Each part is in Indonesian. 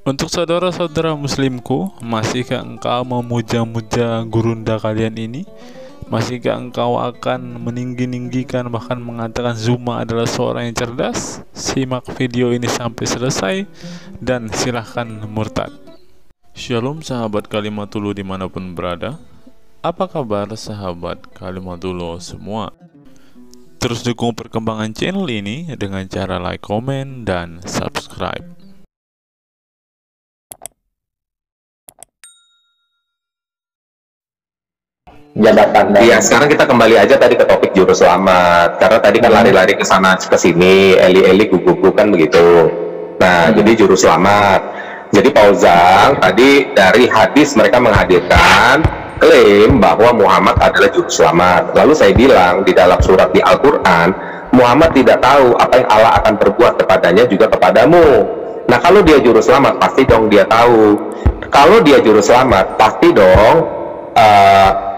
Untuk saudara-saudara muslimku, masihkah engkau memuja-muja gurunda kalian ini? Masihkah engkau akan meninggi-ninggikan bahkan mengatakan Zuma adalah seorang yang cerdas? Simak video ini sampai selesai dan silahkan murtad. Shalom sahabat Kalimatullah dimanapun berada. Apa kabar sahabat Kalimatullah semua? Terus dukung perkembangan channel ini dengan cara like, komen, dan subscribe. Jabatan. Iya, sekarang kita kembali aja tadi ke topik juru selamat. Karena tadi kan lari-lari ke sana ke sini, eli-eli gugup kan begitu. Nah, jadi juru selamat. Jadi Pauzang tadi dari hadis mereka menghadirkan klaim bahwa Muhammad adalah juru selamat. Lalu saya bilang di dalam surat di Al-Qur'an, Muhammad tidak tahu apa yang Allah akan perbuat kepadanya juga kepadamu. Nah, kalau dia juru selamat pasti dong dia tahu. Kalau dia juru selamat pasti dong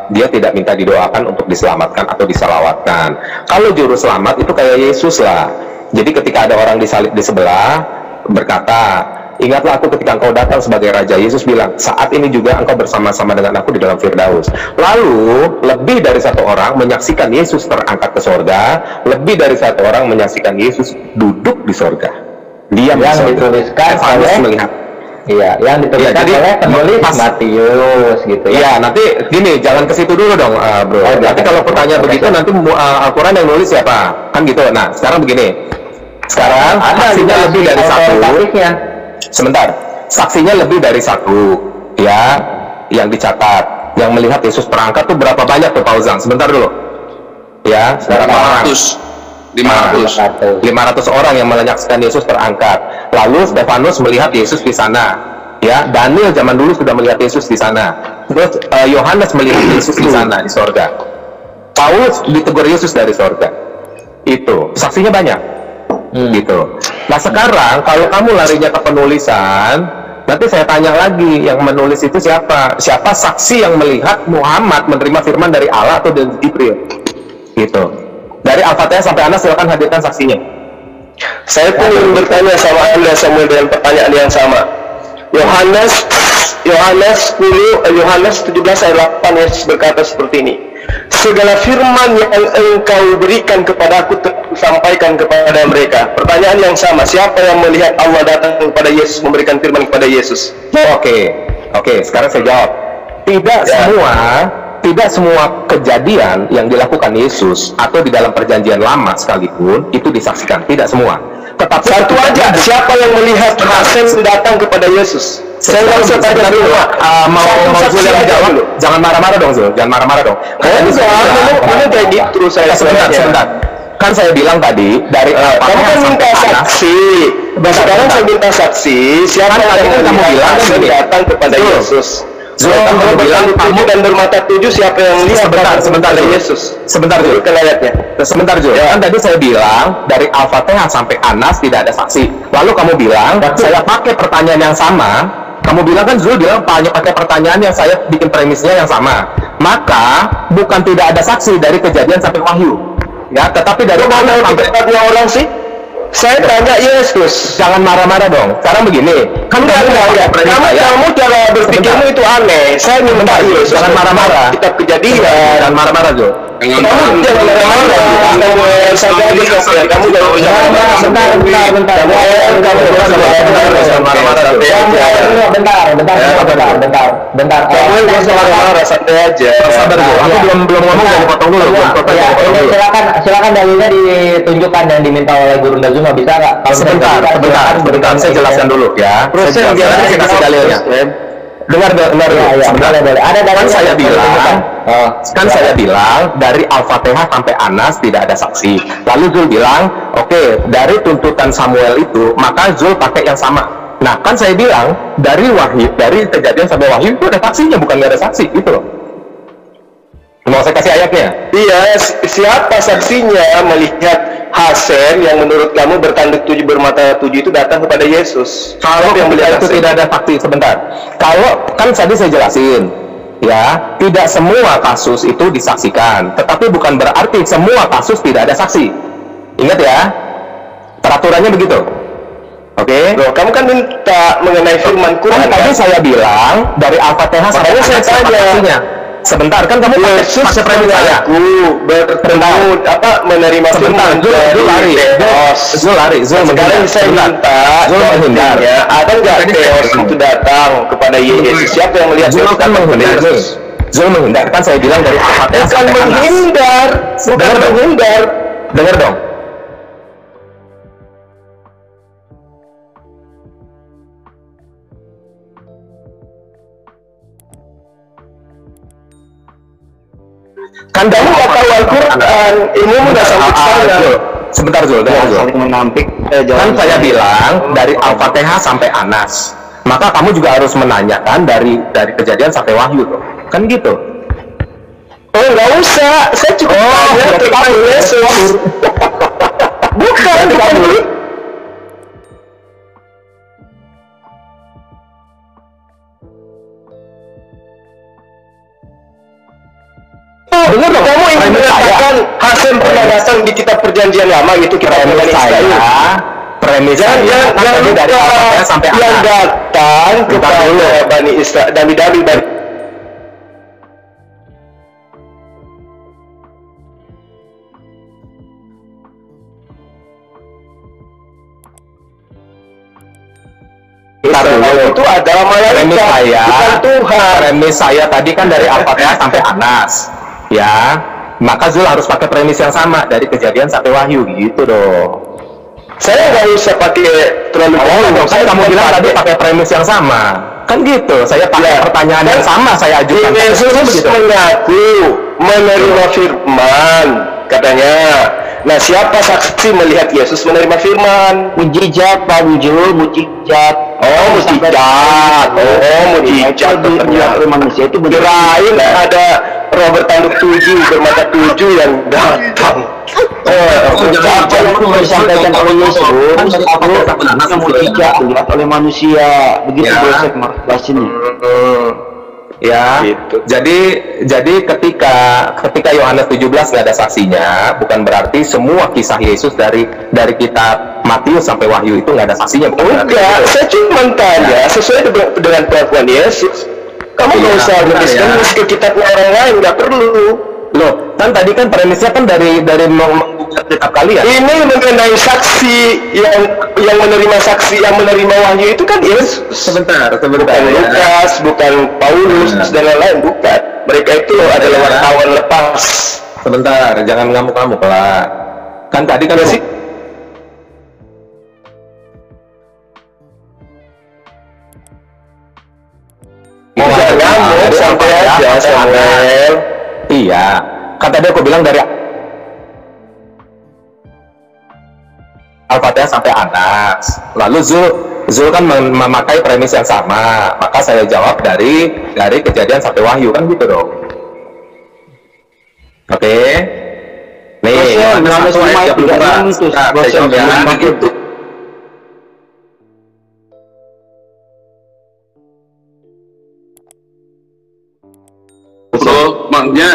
dia tidak minta didoakan untuk diselamatkan atau disalawatkan. Kalau juru selamat itu kayak Yesus lah. Jadi ketika ada orang disalib di sebelah berkata, ingatlah aku ketika engkau datang sebagai Raja. Yesus bilang, saat ini juga engkau bersama-sama dengan aku di dalam Firdaus. Lalu lebih dari satu orang menyaksikan Yesus terangkat ke sorga, lebih dari satu orang menyaksikan Yesus duduk di sorga. Dia yang dituliskan oleh melihat. Iya, yang dituliskan oleh penulis Matius gitu ya. Iya, nanti gini, jangan ke situ dulu dong, bro. Nanti kalau pertanyaan begitu nanti Al-Quran yang nulis siapa? Kan gitu. Nah, sekarang begini. Sekarang saksinya lebih dari satu. Sebentar. Saksinya lebih dari satu, ya, yang dicatat, yang melihat Yesus terangkat tuh berapa banyak tuh, Pauzang? Sebentar dulu. Ya, berapa orang? 500 orang yang menyaksikan Yesus terangkat. Lalu Stefanus melihat Yesus di sana. Ya, Daniel zaman dulu sudah melihat Yesus di sana. Terus Yohanes melihat Yesus di sana di sorga. Paulus ditegur Yesus dari sorga. Itu saksinya banyak. Gitu. Nah sekarang kalau kamu larinya ke penulisan, nanti saya tanya lagi, yang menulis itu siapa? Siapa saksi yang melihat Muhammad menerima firman dari Allah atau dari Jibril? Gitu. Dari Al-Fatihah sampai Anas, silakan hadirkan saksinya. Saya pun ingin bertanya sama Anda Samuel dengan pertanyaan yang sama. Yohanes 17 ayat 8 Yesus berkata seperti ini. Segala firman yang engkau berikan kepada aku sampaikan kepada mereka. Pertanyaan yang sama, siapa yang melihat Allah datang kepada Yesus memberikan firman kepada Yesus? Oke, sekarang saya jawab. Tidak semua kejadian yang dilakukan Yesus atau di dalam perjanjian lama sekalipun itu disaksikan, tidak semua. Tetapi satu aja, siapa yang melihat Hasan datang kepada Yesus? Saya nggak usah tanya dulu. Mau Zul yang jawab? Jangan marah-marah dong, Zul. Jangan marah-marah dong. Kamu kayak gitu terus saya. Sebentar. Kan saya bilang tadi dari kamu kan minta saksi. Sekarang saya minta saksi. Siapa yang kamu bilang datang kepada Yesus? Kamu bilang tujuh dan bermata tujuh, siapa yang lihat? Sebentar Yesus. Sebentar dulu ke ayatnya. Sebentar dulu. Kan tadi saya bilang dari Al-Fatihah sampai Anas tidak ada saksi. Lalu kamu bilang saya pakai pertanyaan yang sama. Kamu bilang kan Zul bilang pakai pertanyaan yang saya bikin premisnya yang sama. Maka bukan tidak ada saksi dari kejadian sampai Wahyu. Ya, tetapi dari mana sampai orang sih? Saya tanya Yesus. Jangan marah-marah dong. Sekarang begini, kamu cara berpikirmu itu aneh. Saya minta Yesus. Jangan marah-marah. Kitab Kejadian. Jangan marah-marah, Jo. Kamu jangan marah-marah. Kamu bentar. Santai aja. Sabar, Jo. Aku belum ngomong, jadi potong dulu. Silakan dalilnya ditunjukkan dan diminta oleh Guru Zuma, bisa nggak? Sebentar, saya jelaskan dulu ya. Saya kasih dalilnya. Dengar. Ada kan saya bilang dari Al-Fatihah sampai Anas tidak ada saksi. Lalu Zul bilang, oke, dari tuntutan Samuel itu maka Zul pakai yang sama. Nah, kan saya bilang dari kejadian sampai Wahyu itu ada saksinya, bukan nggak ada saksi, itu loh. Mau saya kasih ayatnya? Iya, siapa saksinya melihat Hasan yang menurut kamu bertanduk tujuh bermata tujuh itu datang kepada Yesus? Kalau yang melihat itu tidak ada saksi, sebentar. Kalau kan tadi saya jelasin, ya, tidak semua kasus itu disaksikan, tetapi bukan berarti semua kasus tidak ada saksi. Ingat ya, peraturannya begitu. Oke. Loh, kamu kan minta mengenai firman Quran. Tadi saya bilang dari Al-Fatihah sampai Makanya saya tanya. Sebentar, kan kamu Yesus pakai premis saya. bertemu menerima Sebentar, Zul lari. Sekarang saya minta Zul menghindar. Ada nggak Theos itu datang kepada Yesus? Siapa yang melihat Zul kan menghindar nih. Zul menghindar, kan saya bilang dari Al-Fatihah sampai Anas. Bukan menghindar. Dengar dong. Kan kamu nggak tahu Al-Quran, ilmu udah sampai sana. Sebentar Zul, saling menampik. Kan saya bilang dari Al-Fatihah sampai Anas, maka kamu juga harus menanyakan dari Kejadian sampai Wahyu tuh, kan gitu. Oh nggak usah, saya cukup tanya tentang Yesus. Bukan. Dengar dong, Kamu ingin mengatakan Hasan pernah datang di kitab perjanjian lama gitu, kitab premis saya yang dari Al-Fatihah sampai yang Anas. datang kepada Bani Israel, Nabi-Nabi itu adalah malaikat, bukan Tuhan. Premis saya tadi kan dari Al-Fatihah sampai Anas, ya. Maka Zul harus pakai premis yang sama dari Kejadian sampai Wahyu, gitu dong. Saya nggak usah pakai terlalu Kan kamu bilang tadi pakai premis yang sama, kan gitu. Saya pakai pertanyaan yang sama saya ajukan. Yesus mengaku menerima firman, katanya. Nah, siapa saksi melihat Yesus menerima firman? Mujizat, Pak Wujud, mujizat. Oh, mujizat. Oleh manusia itu Kirain ada Robert Tanduk 7 bermata 7 yang datang. Jangan disampaikan oleh Yesus mujizat dilihat oleh manusia. Begitu Joseph Marbasinnya. Ya, Gitu. jadi ketika Yohanes 17 nggak ada saksinya, bukan berarti semua kisah Yesus dari kitab Matius sampai Wahyu itu nggak ada saksinya. Enggak, saya cuma tanya sesuai dengan pengakuan Yesus. Kamu nggak usah menulis ke kitabnya orang lain, nggak perlu. Loh, kan tadi kan premisnya kan dari membuka kitab kalian. Ini mengenai saksi yang menerima saksi, yang menerima wahyu itu kan Yesus. Sebentar. Bukan Lukas, bukan Paulus dan lain-lain, bukan. Mereka itu adalah wartawan lepas. Sebentar, jangan ngamuk-ngamuk lah. Kan tadi kan sih. Jangan ngamuk, santai aja, Samuel. Iya, kan tadi aku bilang dari Al-Fatihah sampai Anas. Lalu Zul kan memakai premis yang sama, maka saya jawab dari Kejadian sampai Wahyu, kan gitu dong. Oke. Nih, Yohanes 1 ayat 32. Bro, makanya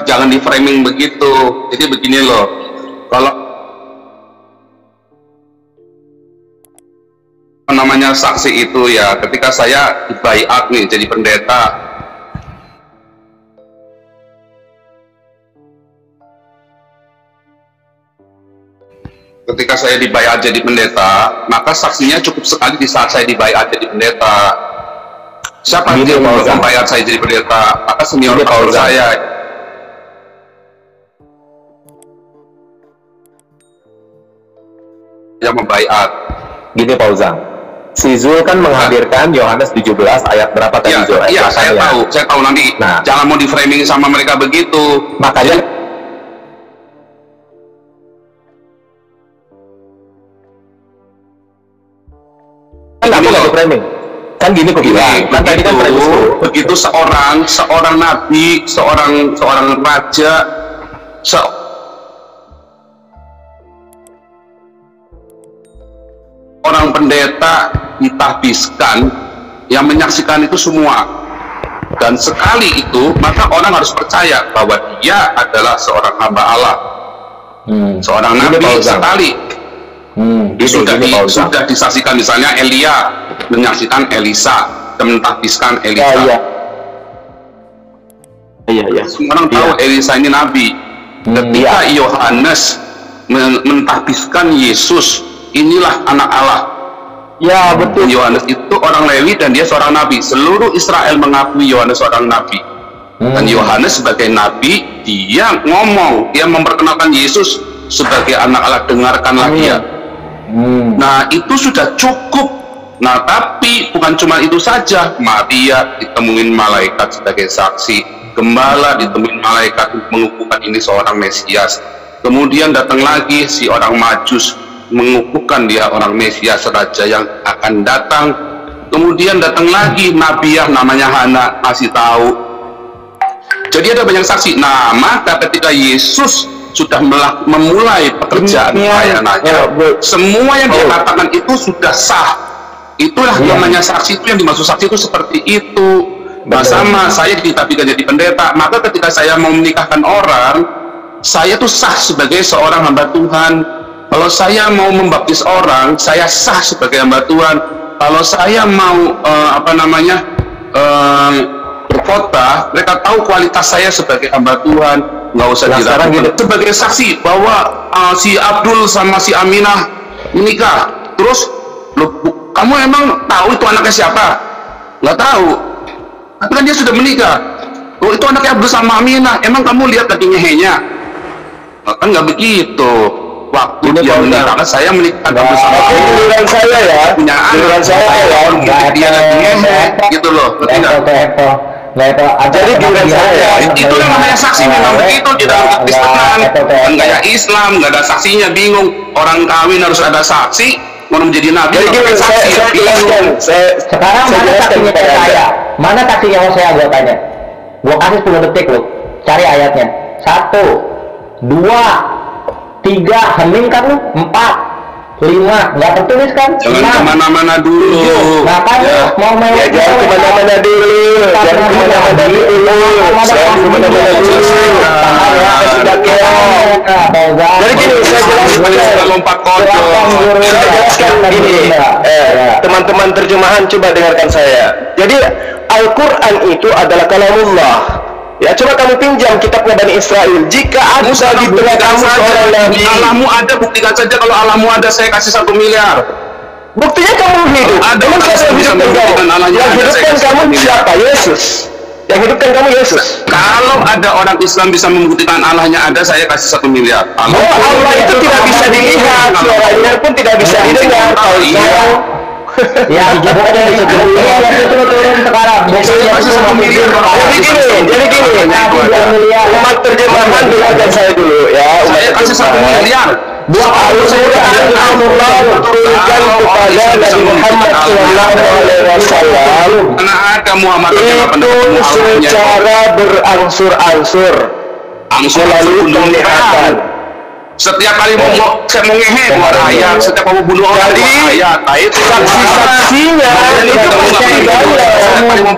jangan di framing begitu. Jadi begini loh, kalau namanya saksi itu ya, ketika saya dibaiat nih jadi pendeta, maka saksinya cukup sekali di saat saya dibaiat jadi pendeta. Siapa yang membayar saya jadi pendeta? Maka senior Paul saya yang membaiat. Gini Pauzang, si Zul kan menghadirkan Yohanes 17 ayat berapa tadi Zul? Iya, saya tahu nanti. Nah, jangan mau di framing sama mereka begitu. Makanya kan aku nggak di framing. Kan gini kok bilang, kan tadi kan begitu seorang nabi, seorang raja, seorang pendeta ditahbiskan, yang menyaksikan itu semua, dan sekali itu maka orang harus percaya bahwa dia adalah seorang hamba Allah, seorang nabi sekali. Sudah disaksikan, misalnya Elia menyaksikan Elisa, mentahbiskan Elisa. Iya. Semua orang tahu Elisa ini nabi. Ketika Yohanes mentahbiskan Yesus, inilah anak Allah. Ya, betul. Yohanes itu orang Lewi dan dia seorang nabi. Seluruh Israel mengakui Yohanes seorang nabi. Dan Yohanes sebagai nabi, dia ngomong, dia memperkenalkan Yesus sebagai anak Allah, dengarkanlah dia. Nah, itu sudah cukup. Nah, tapi bukan cuma itu saja. Maria ditemuin malaikat sebagai saksi, gembala ditemuin malaikat mengukuhkan ini seorang Mesias. Kemudian datang lagi si orang Majus mengukuhkan dia orang Mesias, raja yang akan datang. Kemudian datang lagi Nabiah namanya Hana, kasih tahu. Jadi ada banyak saksi. Nah, maka ketika Yesus sudah memulai pekerjaan pelayanannya, semua yang dia katakan itu sudah sah. Itulah namanya saksi. Itu yang dimaksud saksi itu seperti itu. Nah, sama saya ditahbiskan jadi pendeta, maka ketika saya mau menikahkan orang, saya tuh sah sebagai seorang hamba Tuhan. Kalau saya mau membaptis orang, saya sah sebagai hamba Tuhan. Kalau saya mau berkhotbah, mereka tahu kualitas saya sebagai hamba Tuhan, nggak usah diragukan. Gitu. Sebagai saksi bahwa si Abdul sama si Aminah menikah, terus kamu emang tahu itu anaknya siapa? Nggak tahu, tapi kan dia sudah menikah. Oh, itu anaknya Abdul sama Aminah, emang kamu lihat lagi ngehenya? Kan nggak begitu. Waktu dia menikah, saya menikah bersama giliran saya ya, punya anak, dia lagi ngehe, gitu loh. Jadi giliran saya itu yang namanya saksi, memang begitu di dalam Kekristenan. Kan kayak Islam nggak ada saksinya, bingung. Orang kawin harus ada saksi, mau menjadi nabi jadi gini, saksi, saya jelaskan. Sekarang mana saksinya saya? Mana saksinya mau saya tanya? Gua kasih 10 detik loh. Cari ayatnya. 1, 2, 3, hening kan lu? 4, 5, nggak tertulis kan? Jangan kemana-mana dulu. Makanya mau main jangan kemana-mana dulu. Jangan kemana-mana dulu. Jadi gini, saya jelaskan. Lompat kodok. Saya jelaskan gini, teman-teman terjemahan coba dengarkan saya. Jadi Al-Quran itu adalah kalamullah. Ya, coba kamu pinjam kitabnya Bani Israel. Jika ada di tengah kamu seorang nabi, Allahmu ada, buktikan saja kalau Allahmu ada, saya kasih 1 miliar. Buktinya kamu hidup. Ada Emang orang siapa yang bisa hidupkan membuktikan kamu? Allahnya Yang ada, hidupkan saya kasih kamu 1 miliar. siapa? Yesus. Yang hidupkan kamu Yesus. Kalau ada orang Islam bisa membuktikan Allahnya ada, saya kasih 1 miliar. Bahwa Allah itu tidak bisa dilihat, suaranya pun tidak bisa didengar. Ya, jadinya turun sekarang. Kasih 1 miliar. Jadi gini, umat terjemahan dengarkan saya dulu ya. Saya kasih 1 miliar. Allah turunkan kepada Nabi Muhammad SAW Karena ada Muhammad itu secara berangsur-angsur melalui penglihatan. Setiap kali mau ngehe keluar ayat, setiap mau bunuh orang keluar ayat. Itu saksi-saksinya itu pasti banyak.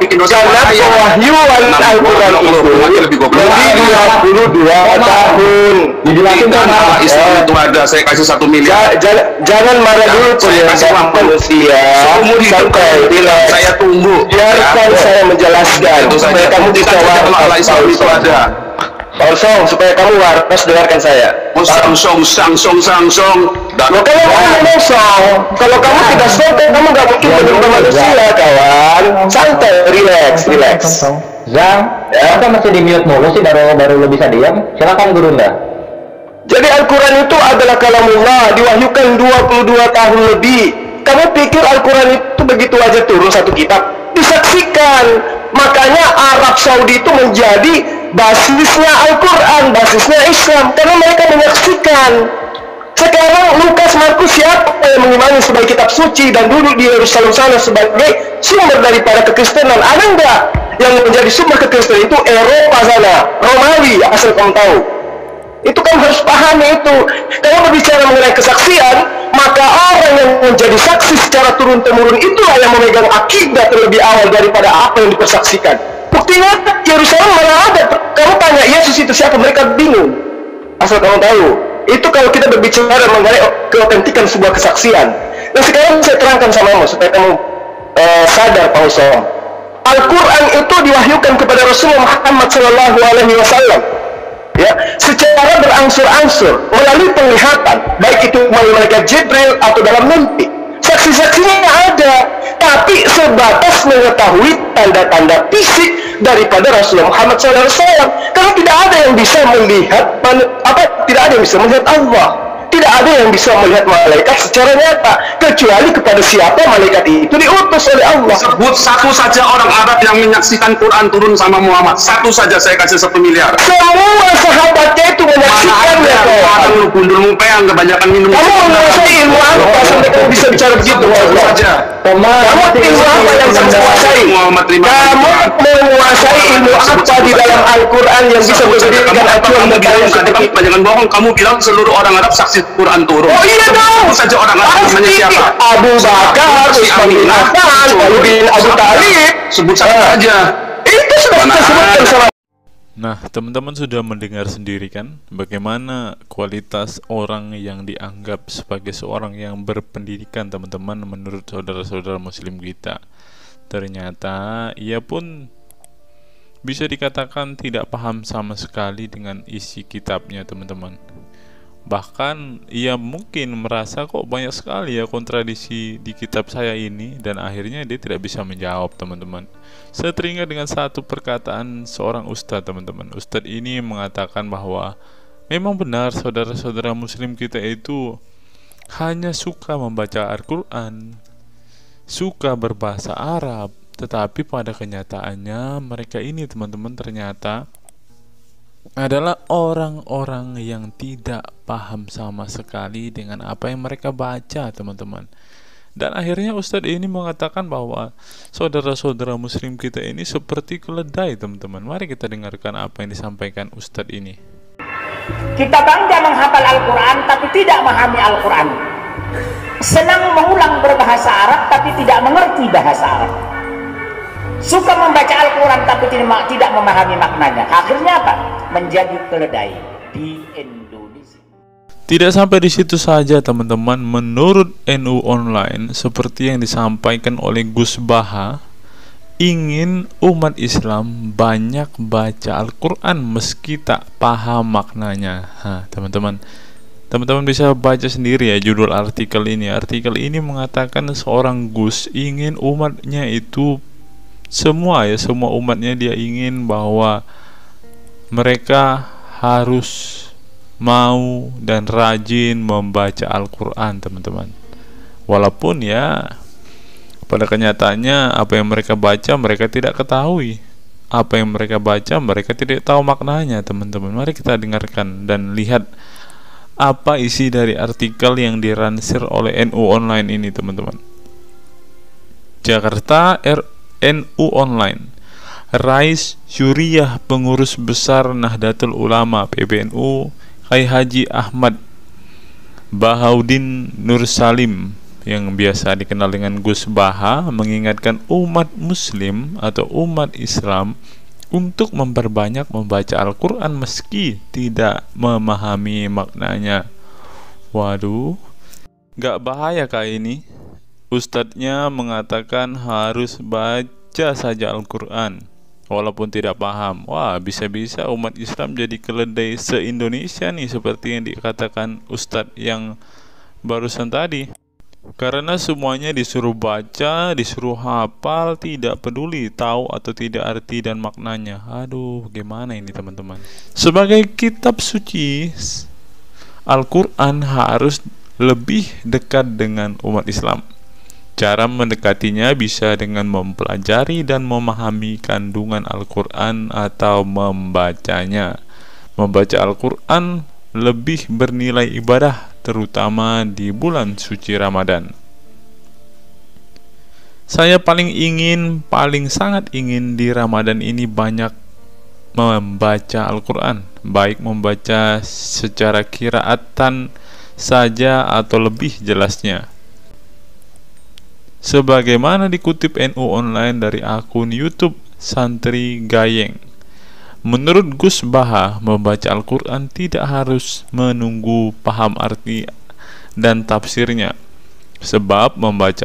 Karena pewahyuan Al-Quran itu lebih 22 tahun. Dijelasin sama Islam itu ada, saya kasih 1 miliar. Jangan marah dulu penyelenggara manusia. Sampai bila saya tunggu. Biarkan saya menjelaskan supaya kamu bisa waras Islam itu ada. Song, supaya kamu waras dengarkan saya. Sang. Kalau kamu song, kalau kamu tidak song, kamu nggak mungkin menerima manusia, kawan. Santai, relax. Zang, kita masih di mute mulu sih, baru lo bisa diam. Silakan Gurunda. Jadi Al-Quran itu adalah kalamullah, diwahyukan 22 tahun lebih. Kamu pikir Al-Quran itu begitu aja turun satu kitab? Disaksikan. Makanya Arab Saudi itu menjadi basisnya Al-Quran, basisnya Islam, karena mereka menyaksikan. Sekarang Lukas, Markus siapa yang mengimani sebagai kitab suci dan duduk di Yerusalem sana sebagai sumber daripada kekristenan? Ada enggak yang menjadi sumber kekristenan itu Eropa sana, Romawi, asal kamu tahu. Itu kamu harus pahami itu. Kalau berbicara mengenai kesaksian, maka orang yang menjadi saksi secara turun-temurun itulah yang memegang akidah terlebih awal daripada apa yang dipersaksikan. Buktinya Yerusalem mana ada. Kamu tanya Yesus itu siapa, mereka bingung. Asal kamu tahu. Itu kalau kita berbicara mengenai keotentikan sebuah kesaksian. Nah sekarang saya terangkan samamu supaya kamu sadar Pak Usam. Al-Quran itu diwahyukan kepada Rasulullah Muhammad SAW, ya, secara berangsur-angsur melalui penglihatan, baik itu melalui malaikat Jibril atau dalam mimpi. Saksi-saksinya ada, tapi sebatas mengetahui tanda-tanda fisik daripada Rasulullah Muhammad SAW. Karena tidak ada yang bisa melihat tidak ada yang bisa melihat Allah. Tidak ada yang bisa melihat malaikat secara nyata kecuali kepada siapa malaikat itu diutus oleh Allah. Sebut satu saja orang Arab yang menyaksikan Quran turun sama Muhammad. Satu saja, saya kasih 1 miliar. Semua sahabatnya itu menyaksikannya. Orang lu gundulmu peang kebanyakan minum. Kamu menguasai ilmu apa sampai kamu bisa bicara begitu? Saja. Kamu ilmu apa yang kamu kuasai? Kamu menguasai ilmu apa di dalam Al-Quran yang bisa menjadikan acuan bagi yang seperti itu? Jangan bohong, kamu bilang seluruh orang Arab saksi Quran turun. Oh iya dong. Sebut saja orang Arab namanya siapa? Abu Bakar, Utsman bin Affan, Ali bin Abi Thalib. Sebut saja. Itu sudah kita sebutkan sama. Nah, teman-teman sudah mendengar sendiri kan bagaimana kualitas orang yang dianggap sebagai seorang yang berpendidikan, teman-teman, menurut saudara-saudara muslim kita. Ternyata ia pun bisa dikatakan tidak paham sama sekali dengan isi kitabnya, teman-teman. Bahkan ia mungkin merasa kok banyak sekali ya kontradiksi di kitab saya ini, dan akhirnya dia tidak bisa menjawab, teman-teman. Saya teringat dengan satu perkataan seorang ustadz, teman-teman. Ustadz ini mengatakan bahwa memang benar saudara-saudara muslim kita itu hanya suka membaca Al-Quran, suka berbahasa Arab, tetapi pada kenyataannya mereka ini, teman-teman, ternyata adalah orang-orang yang tidak paham sama sekali dengan apa yang mereka baca, teman-teman. Dan akhirnya Ustadz ini mengatakan bahwa saudara-saudara muslim kita ini seperti keledai, teman-teman. Mari kita dengarkan apa yang disampaikan Ustadz ini. Kita bangga menghafal Al-Quran tapi tidak memahami Al-Quran. Senang mengulang berbahasa Arab tapi tidak mengerti bahasa Arab. Suka membaca Al-Quran tapi tidak memahami maknanya. Akhirnya apa? Menjadi keledai di Indonesia. Tidak sampai di situ saja, teman-teman. Menurut NU Online, seperti yang disampaikan oleh Gus Baha, ingin umat Islam banyak baca Al-Quran meski tak paham maknanya. Teman-teman bisa baca sendiri ya judul artikel ini. Artikel ini mengatakan seorang Gus ingin umatnya itu semua umatnya dia ingin bahwa mereka harus mau dan rajin membaca Al-Quran, teman-teman. Walaupun ya pada kenyataannya apa yang mereka baca mereka tidak ketahui. Apa yang mereka baca mereka tidak tahu maknanya, teman-teman. Mari kita dengarkan dan lihat apa isi dari artikel yang diransir oleh NU Online ini, teman-teman. Jakarta, NU Online. Rais Syuriah Pengurus Besar Nahdlatul Ulama PBNU Kiai Haji Ahmad Bahaudin Nur Salim yang biasa dikenal dengan Gus Baha mengingatkan umat muslim atau umat Islam untuk memperbanyak membaca Al-Quran meski tidak memahami maknanya. Waduh, gak bahaya kah ini? Ustadznya mengatakan harus baca saja Al-Quran walaupun tidak paham. Wah, bisa-bisa umat Islam jadi keledai se-Indonesia nih, seperti yang dikatakan Ustadz yang barusan tadi. Karena semuanya disuruh baca, disuruh hafal, tidak peduli tahu atau tidak arti dan maknanya. Aduh, gimana ini, teman-teman? Sebagai kitab suci, Al-Quran harus lebih dekat dengan umat Islam. Cara mendekatinya bisa dengan mempelajari dan memahami kandungan Al-Quran atau membacanya. Membaca Al-Quran lebih bernilai ibadah, terutama di bulan suci Ramadan. Saya paling sangat ingin di Ramadan ini banyak membaca Al-Quran, baik membaca secara qiraatan saja atau lebih jelasnya. Sebagaimana dikutip NU Online dari akun YouTube Santri Gayeng, Menurut Gus Baha, membaca Al-Quran tidak harus menunggu paham arti dan tafsirnya, sebab membaca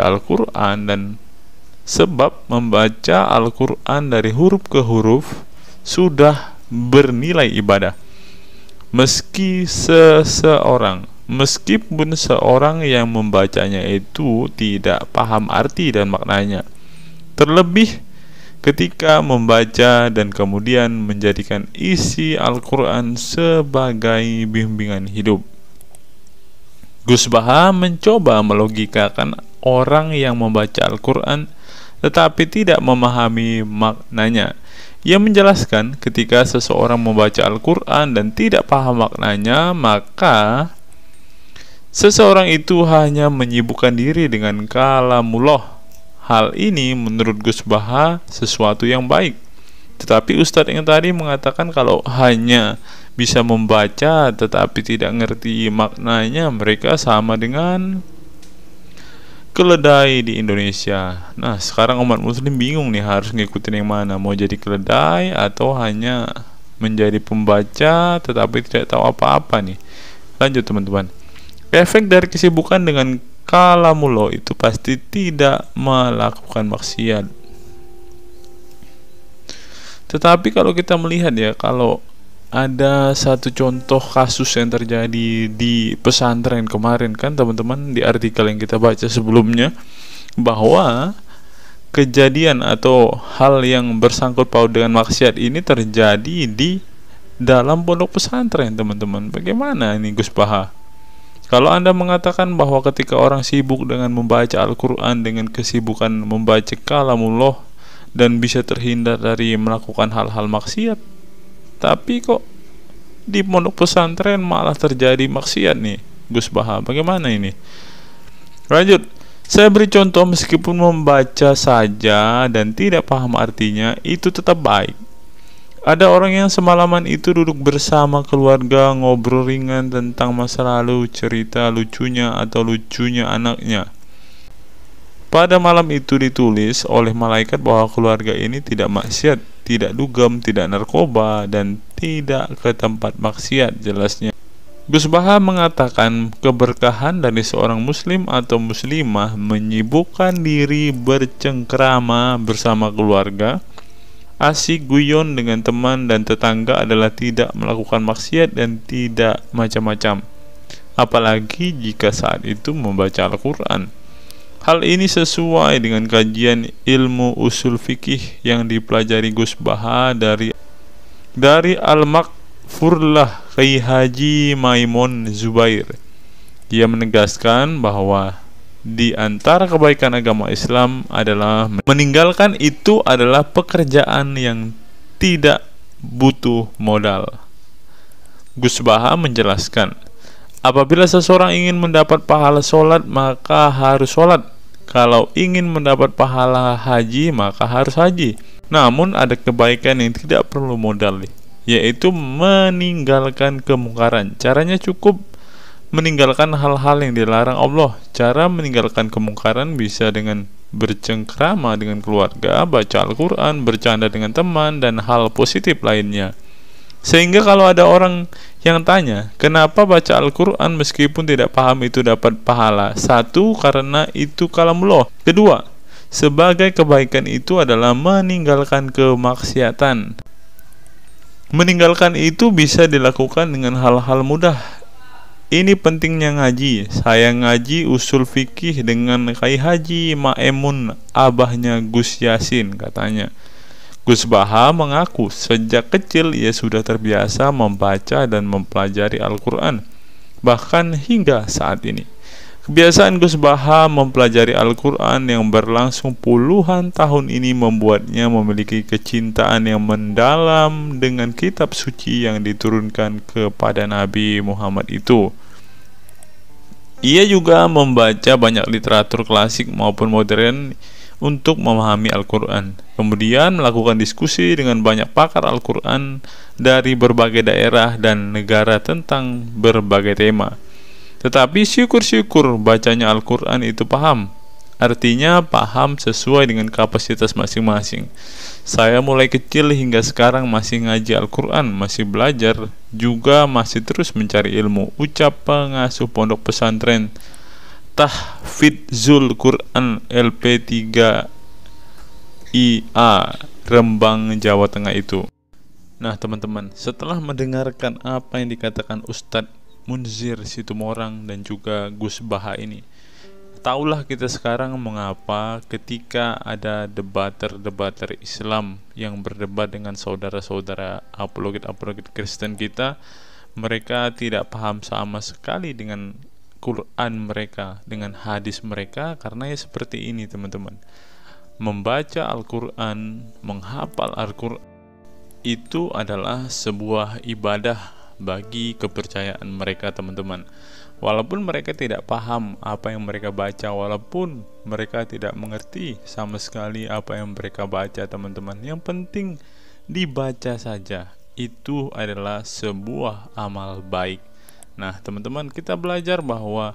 Al-Quran dari huruf ke huruf sudah bernilai ibadah. Meskipun seorang yang membacanya itu tidak paham arti dan maknanya, terlebih ketika membaca dan kemudian menjadikan isi Al-Quran sebagai bimbingan hidup. Gus Baha mencoba melogikakan orang yang membaca Al-Quran tetapi tidak memahami maknanya. Ia menjelaskan ketika seseorang membaca Al-Quran dan tidak paham maknanya, maka seseorang itu hanya menyibukkan diri dengan kalamullah. Hal ini menurut Gus Baha sesuatu yang baik. Tetapi Ustadz yang tadi mengatakan kalau hanya bisa membaca tetapi tidak ngerti maknanya, mereka sama dengan keledai di Indonesia. Nah, sekarang umat muslim bingung nih harus ngikutin yang mana, mau jadi keledai atau hanya menjadi pembaca tetapi tidak tahu apa-apa nih. Lanjut teman-teman. Efek dari kesibukan dengan kalamullah itu pasti tidak melakukan maksiat. Tetapi kalau kita melihat ya, kalau ada satu contoh kasus yang terjadi di pesantren kemarin kan teman-teman, di artikel yang kita baca sebelumnya, bahwa kejadian atau hal yang bersangkut paut dengan maksiat ini terjadi di dalam pondok pesantren teman-teman. Bagaimana ini Gus Baha? Kalau Anda mengatakan bahwa ketika orang sibuk dengan membaca Al-Quran dengan kesibukan membaca kalamullah dan bisa terhindar dari melakukan hal-hal maksiat, tapi kok di pondok pesantren malah terjadi maksiat nih Gus Baha, bagaimana ini? Lanjut, saya beri contoh, meskipun membaca saja dan tidak paham artinya itu tetap baik. Ada orang yang semalaman itu duduk bersama keluarga, ngobrol ringan tentang masa lalu, cerita lucunya atau lucunya anaknya. Pada malam itu ditulis oleh malaikat bahwa keluarga ini tidak maksiat, tidak dugem, tidak narkoba, dan tidak ke tempat maksiat, jelasnya. Gus Baha mengatakan keberkahan dari seorang muslim atau muslimah menyibukkan diri bercengkrama bersama keluarga, asik guyon dengan teman dan tetangga adalah tidak melakukan maksiat dan tidak macam-macam, apalagi jika saat itu membaca Al-Quran. Hal ini sesuai dengan kajian ilmu usul fikih yang dipelajari Gus Baha dari Al-Makfurlah Kiai Haji Maimun Zubair. Dia menegaskan bahwa di antara kebaikan agama Islam adalah meninggalkan itu adalah pekerjaan yang tidak butuh modal. Gus Baha menjelaskan, apabila seseorang ingin mendapat pahala sholat maka harus sholat. Kalau ingin mendapat pahala haji maka harus haji. Namun ada kebaikan yang tidak perlu modal, yaitu meninggalkan kemungkaran. Caranya cukup meninggalkan hal-hal yang dilarang Allah. Cara meninggalkan kemungkaran bisa dengan bercengkrama dengan keluarga, baca Al-Quran, bercanda dengan teman, dan hal positif lainnya. Sehingga kalau ada orang yang tanya, kenapa baca Al-Quran meskipun tidak paham itu dapat pahala? Satu, karena itu kalamullah. Kedua, sebagai kebaikan itu adalah meninggalkan kemaksiatan. Meninggalkan itu bisa dilakukan dengan hal-hal mudah. Ini pentingnya ngaji. Saya ngaji usul fikih dengan Kiai Haji Maimun, abahnya Gus Yasin, katanya. Gus Baha mengaku sejak kecil ia sudah terbiasa membaca dan mempelajari Al-Quran, bahkan hingga saat ini. Kebiasaan Gus Baha mempelajari Al-Quran yang berlangsung puluhan tahun ini membuatnya memiliki kecintaan yang mendalam dengan kitab suci yang diturunkan kepada Nabi Muhammad itu. Ia juga membaca banyak literatur klasik maupun modern untuk memahami Al-Quran. Kemudian melakukan diskusi dengan banyak pakar Al-Quran dari berbagai daerah dan negara tentang berbagai tema. Tetapi syukur-syukur bacanya Al-Quran itu paham. Artinya paham sesuai dengan kapasitas masing-masing. Saya mulai kecil hingga sekarang masih ngaji Al-Quran, masih belajar, juga masih terus mencari ilmu. Ucap pengasuh pondok pesantren Tahfidzul Quran LP3 IA Rembang, Jawa Tengah itu. Nah teman-teman, setelah mendengarkan apa yang dikatakan Ustadz Munzir Situmorang dan juga Gus Baha ini, taulah kita sekarang mengapa ketika ada debater Islam yang berdebat dengan saudara-saudara apologet Kristen kita, mereka tidak paham sama sekali dengan Quran mereka, dengan hadis mereka, karena ya seperti ini teman-teman. Membaca Al-Quran, menghafal Al-Quran itu adalah sebuah ibadah bagi kepercayaan mereka teman-teman. Walaupun mereka tidak paham apa yang mereka baca, walaupun mereka tidak mengerti sama sekali apa yang mereka baca teman-teman, yang penting dibaca saja, itu adalah sebuah amal baik. Nah teman-teman, kita belajar bahwa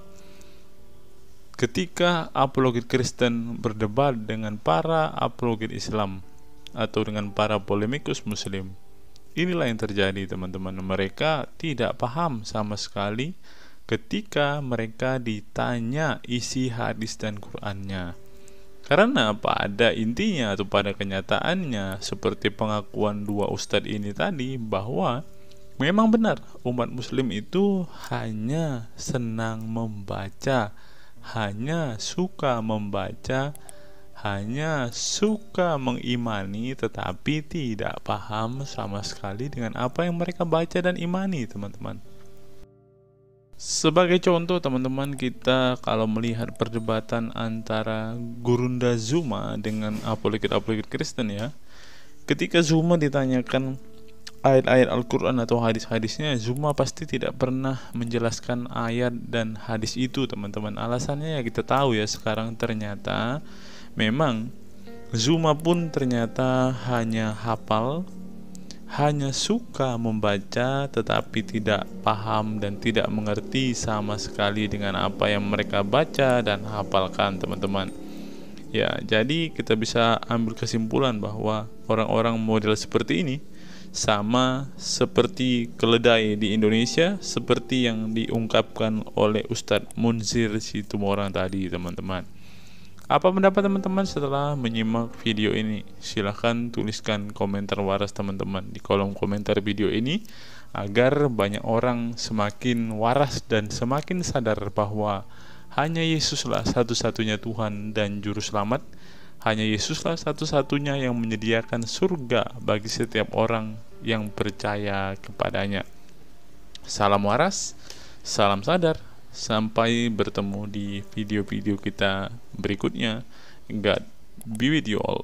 ketika apologet Kristen berdebat dengan para apologet Islam atau dengan para polemikus Muslim, inilah yang terjadi teman-teman. Mereka tidak paham sama sekali ketika mereka ditanya isi hadis dan Qur'annya. Karena pada intinya atau pada kenyataannya, seperti pengakuan dua ustadz ini tadi, bahwa memang benar umat muslim itu hanya senang membaca, hanya suka membaca, hanya suka mengimani, tetapi tidak paham sama sekali dengan apa yang mereka baca dan imani teman-teman. Sebagai contoh teman-teman, kita kalau melihat perdebatan antara Gurunda Zuma dengan apologet Kristen ya, ketika Zuma ditanyakan ayat-ayat Al-Quran atau hadis-hadisnya, Zuma pasti tidak pernah menjelaskan ayat dan hadis itu teman-teman. Alasannya ya kita tahu ya, sekarang ternyata memang Zuma pun ternyata hanya hafal, hanya suka membaca, tetapi tidak paham dan tidak mengerti sama sekali dengan apa yang mereka baca dan hafalkan teman-teman. Ya, jadi kita bisa ambil kesimpulan bahwa orang-orang model seperti ini sama seperti keledai di Indonesia, seperti yang diungkapkan oleh Ustadz Munzir Situmorang tadi teman-teman. Apa pendapat teman-teman setelah menyimak video ini? Silahkan tuliskan komentar waras teman-teman di kolom komentar video ini, agar banyak orang semakin waras dan semakin sadar bahwa hanya Yesuslah satu-satunya Tuhan dan Juru Selamat. Hanya Yesuslah satu-satunya yang menyediakan surga bagi setiap orang yang percaya kepadanya. Salam waras, salam sadar. Sampai bertemu di video-video kita berikutnya. God be with you all.